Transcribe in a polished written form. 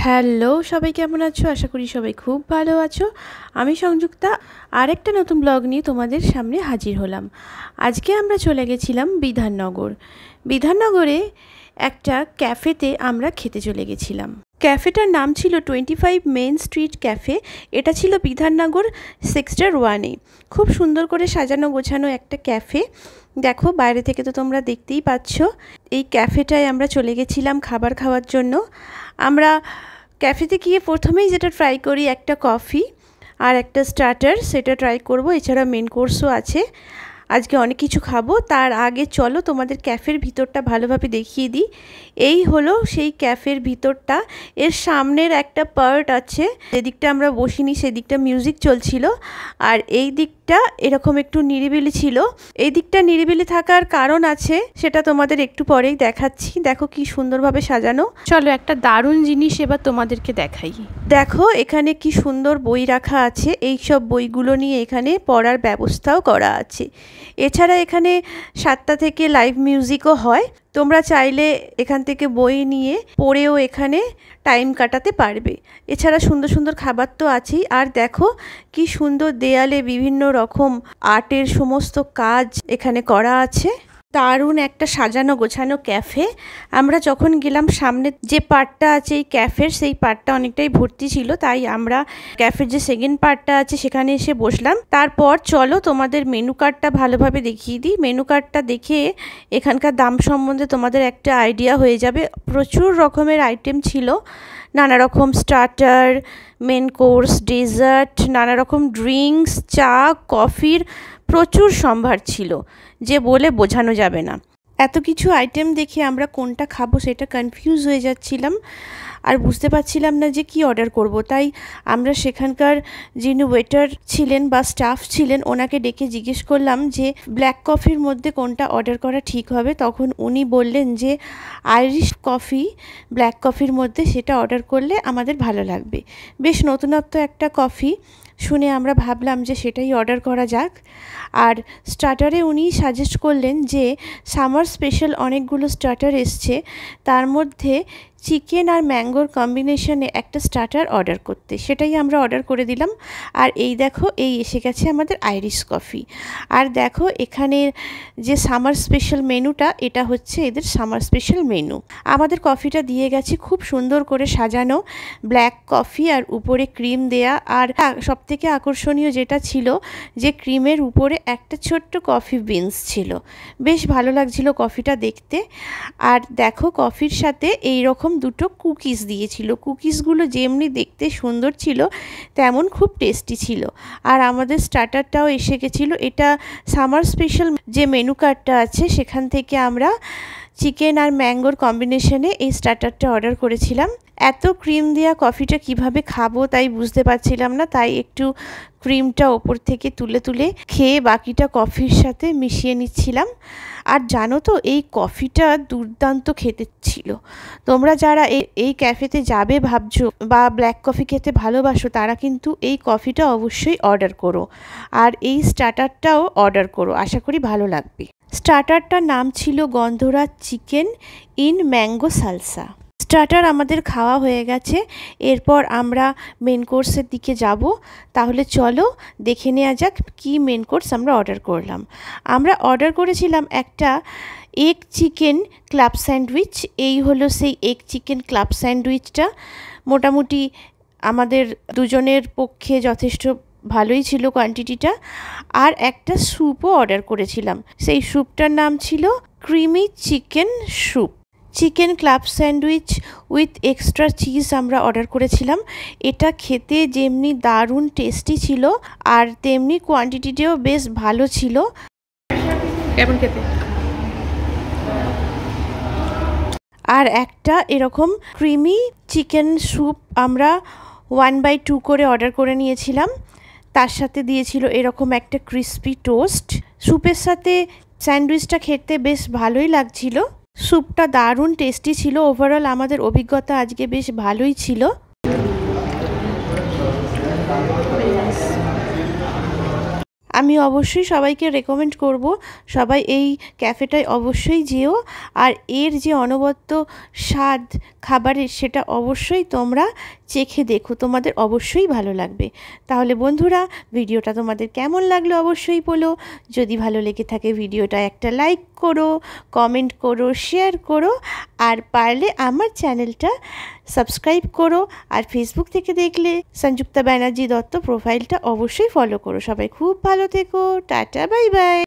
Hello সবাই, কেমন আছো? আশা করি সবাই খুব ভালো আছো। আমি সংযুক্তা আরেকটা নতুন ব্লগ নিয়ে তোমাদের সামনে হাজির হলাম। আজকে আমরা চলে গেছিলাম বিধাননগর। বিধাননগরে একটা ক্যাফেতে আমরা খেতে চলে গেছিলাম। ক্যাফেটার নাম ছিল 25 মেন স্ট্রিট ক্যাফে। এটা ছিল বিধাননগর সেক্টর 1-এ। খুব সুন্দর করে সাজানো গোছানো একটা ক্যাফে। দেখো, বাইরে থেকে তো তোমরা দেখতেই পাচ্ছ। এই ক্যাফেটায় আমরা চলে গেছিলাম খাবার খাওয়ার জন্য। আমরা ক্যাফেতে গিয়ে প্রথমেই যেটা ট্রাই করি, একটা কফি আর একটা স্টার্টার, সেটা ট্রাই করব। এছাড়া মেন কোর্সও আছে। আজকে অনেক কিছু খাবো। তার আগে চলো তোমাদের ক্যাফের ভিতরটা ভালোভাবে দেখিয়ে দিই। এই হলো সেই ক্যাফের ভিতরটা। এর সামনের একটা পার্ট আছে, যেদিকটা আমরা বসিনি সেদিকটা মিউজিক চলছিল, আর এই দিকটা এরকম একটু নিরিবিলি ছিল। এই দিকটা নিরিবিলি থাকার কারণ আছে, সেটা তোমাদের একটু পরেই দেখাচ্ছি। দেখো কি সুন্দরভাবে সাজানো। চলো একটা দারুণ জিনিস এবার তোমাদেরকে দেখাই। দেখো এখানে কি সুন্দর বই রাখা আছে। এই সব বইগুলো নিয়ে এখানে পড়ার ব্যবস্থাও করা আছে। এছাড়া এখানে 7টা থেকে লাইভ মিউজিকও হয়। তোমরা চাইলে এখান থেকে বই নিয়ে পড়েও এখানে টাইম কাটাতে পারবে। এছাড়া সুন্দর সুন্দর খাবার তো আছেই। আর দেখো কি সুন্দর দেয়ালে বিভিন্ন রকম আর্টের সমস্ত কাজ এখানে করা আছে। দারুণ একটা সাজানো গোছানো ক্যাফে। আমরা যখন গেলাম, সামনে যে পার্টটা আছে এই ক্যাফের, সেই পার্টটা অনেকটাই ভর্তি ছিল, তাই আমরা ক্যাফের যে সেকেন্ড পার্টটা আছে সেখানে এসে বসলাম। তারপর চলো তোমাদের মেনু কার্ডটা ভালোভাবে দেখিয়ে দিই। মেনু কার্ডটা দেখে এখানকার দাম সম্বন্ধে তোমাদের একটা আইডিয়া হয়ে যাবে। প্রচুর রকমের আইটেম ছিল, নানা রকম স্টার্টার, মেন কোর্স, ডেজার্ট, নানা রকম ড্রিঙ্কস, চা, কফির প্রচুর সম্ভার ছিল, যে বলে বোঝানো যাবে না। এত কিছু আইটেম দেখে আমরা কোনটা খাবো সেটা কনফিউজ হয়ে যাচ্ছিলাম, আর বুঝতে পারছিলাম না যে কি অর্ডার করব। তাই আমরা সেখানকার যিনি ওয়েটার ছিলেন বা স্টাফ ছিলেন, ওনাকে ডেকে জিজ্ঞেস করলাম যে ব্ল্যাক কফির মধ্যে কোনটা অর্ডার করা ঠিক হবে। তখন উনি বললেন যে আইরিশ কফি ব্ল্যাক কফির মধ্যে, সেটা অর্ডার করলে আমাদের ভালো লাগবে। বেশ নতুনত্ব একটা কফি শুনে আমরা ভাবলাম যে সেটাই অর্ডার করা যাক। আর স্টার্টারে উনি সাজেস্ট করলেন যে সামার স্পেশাল অনেকগুলো স্টার্টার এসছে, তার মধ্যে চিকেন আর ম্যাঙ্গোর কম্বিনেশনে একটা স্টার্টার অর্ডার করতে। সেটাই আমরা অর্ডার করে দিলাম। আর এই দেখো, এই এসে গেছে আমাদের আইরিশ কফি। আর দেখো এখানে যে সামার স্পেশাল মেনুটা, এটা হচ্ছে এদের সামার স্পেশাল মেনু। আমাদের কফিটা দিয়ে গেছে খুব সুন্দর করে সাজানো, ব্ল্যাক কফি আর উপরে ক্রিম দেয়া। আর সবথেকে আকর্ষণীয় যেটা ছিল, যে ক্রিমের উপরে একটা ছোট্ট কফি বিনস ছিল। বেশ ভালো লাগছিল কফিটা দেখতে। আর দেখো কফির সাথে এই রকম দুটো কুকিজ দিয়েছিল। কুকিজগুলো যেমনি দেখতে সুন্দর ছিল, তেমন খুব টেস্টি ছিল। আর আমাদের স্টার্টারটাও এসে গেছিলো। এটা সামার স্পেশাল যে মেনু কার্ডটা আছে, সেখান থেকে আমরা চিকেন আর ম্যাঙ্গোর কম্বিনেশনে এই স্টার্টারটা অর্ডার করেছিলাম। এত ক্রিম দেওয়া কফিটা কিভাবে খাবো তাই বুঝতে পারছিলাম না, তাই একটু ক্রিমটা ওপর থেকে তুলে তুলে খেয়ে বাকিটা কফির সাথে মিশিয়ে নিচ্ছিলাম। আর জানো তো, এই কফিটা দুর্দান্ত খেতে ছিল। তোমরা যারা এই ক্যাফেতে যাবে ভাবছো বা ব্ল্যাক কফি খেতে ভালোবাসো, তারা কিন্তু এই কফিটা অবশ্যই অর্ডার করো, আর এই স্টার্টারটাও অর্ডার করো। আশা করি ভালো লাগবে। স্টার্টারটার নাম ছিল গন্ধরাজ chicken in mango salsa. Starter আমাদের খাওয়া হয়ে গেছে। এরপর আমরা মেন কোর্সের দিকে যাব। তাহলে চলো দেখে নেওয়া যাক কি মেন কোর্স আমরা অর্ডার করলাম। আমরা অর্ডার করেছিলাম একটা এগ চিকেন ক্লাব স্যান্ডউইচ। এই হলো সেই এগ চিকেন ক্লাব স্যান্ডউইচটা। মোটামুটি আমাদের দুজনের পক্ষে যথেষ্ট ভালোই ছিল কোয়ান্টিটিটা। আর একটা স্যুপও অর্ডার করেছিলাম। সেই স্যুপটার নাম ছিল creamy chicken soup. Chicken club sandwich with extra cheese আমরা অর্ডার করেছিলাম। এটা খেতে যেমনি দারুণ টেস্টি ছিল, আর তেমনি কোয়ান্টিটিটাও বেশ ভালো ছিল। কেমন খেতে? আর একটা এরকম ক্রিমি চিকেন স্যুপ আমরা 1/2 করে অর্ডার করে নিয়েছিলাম। তার সাথে দিয়েছিল এরকম একটা ক্রিস্পি টোস্ট। স্যুপের সাথে স্যান্ডউইচটা খেতে বেশ ভালোই লাগছিল। স্যুপটা দারুণ টেস্টি ছিল। ওভারঅল আমাদের অভিজ্ঞতা আজকে বেশ ভালোই ছিল। আমি অবশ্যই সবাইকে রেকমেন্ড করব, সবাই এই ক্যাফেটায় অবশ্যই যেও। আর এর যে অনবদ্য স্বাদ খাবারের সেটা অবশ্যই তোমরা চেখে দেখো, তোমাদের অবশ্যই ভালো লাগবে। তাহলে বন্ধুরা, ভিডিওটা তোমাদের কেমন লাগলো অবশ্যই বলো। যদি ভালো লেগে থাকে ভিডিওটা একটা লাইক করো, কমেন্ট করো, শেয়ার করো, আর পারলে আমার চ্যানেলটা সাবস্ক্রাইব করো। আর ফেসবুক থেকে দেখলে সংযুক্তা ব্যানার্জি দত্ত প্রোফাইলটা অবশ্যই ফলো করো। সবাই খুব ভালো থেকো। Tata, bye bye.